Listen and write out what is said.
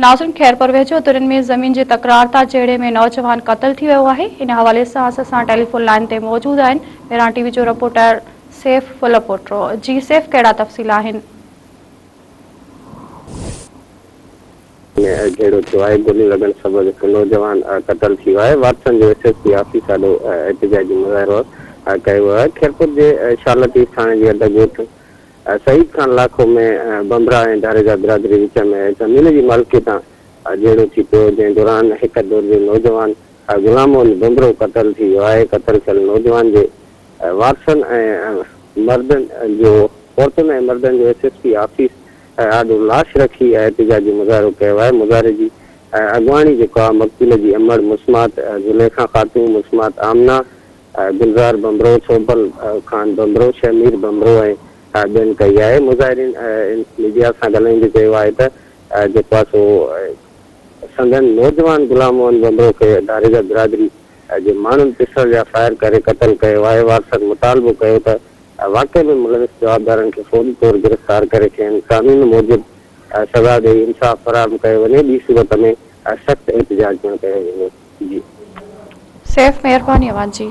नाज़रीन, खैरपुर वेझो तुरन में ज़मीन जी तकरार था जेड़े में नौजवान क़त्ल थी वियो आहे। इन हवाले से असां टेलीफोन लाइन ते मौजूद आहिनि मेरा टीवी जो रिपोर्टर सैफ फुलपोट्रो। जी सैफ, कहिड़ा तफ़सील आहिनि? जेड़ो थियो आहे गोली लगन सबब हिकु नौजवान क़त्ल थी वियो आहे। वाटसन जो SSP ऑफिस ॾाढो एहतिजाजी मुज़ाहिरो कयो आहे। खैरपुर जे शालती थाणे जे अदगोट शहीद खान इलाक़ो में बमरा ऐं दारेगा बिरादरी विच में ज़मीन जी मालिकी तां जेड़ो थी पियो, जंहिं दौरान हिकु दौर जो नौजवान गुलाम मोहन बमरो क़त्ल थी वियो आहे। क़त्ल थियल नौजवान जे वारसन ऐं मर्दनि जो औरतुनि ऐं मर्दनि जो SSP ऑफिस ॾाढो लाश रखी एहतिजाजी मुज़ाहिरो कयो आहे। मुज़ाहिरे जी अॻुवाणी जेको आहे मक़तूल जी अमर मुस्मात ज़ुलेखा ख़ातून, मुस्मात आमना, गुलज़ार बमरो, सोबल खान बमरो, शमीर बमरो ऐं ॿियनि कई आहे। मुज़ाहिरीन मीडिया सां ॻाल्हाईंदे चयो आहे त जेको आहे सो संदन नौजवान गुलाम मोहन बमरो खे दारेगा बिरादरी जे माण्हुनि पिस्टल जा फायर करे क़त्ल कयो आहे। वारसनि मुतालबो कयो त वाक़ई में मुलविस जवाबदारनि खे फौरी तौर गिरफ़्तार करे खेनि कानून मूजिब सज़ा ॾेई इंसाफ़ फराहम कयो वञे। ॿी सूरत में सख़्त एहतिजाज पिणु कयो वेंदो। जी सैफ, मेहरबानी अवां जी।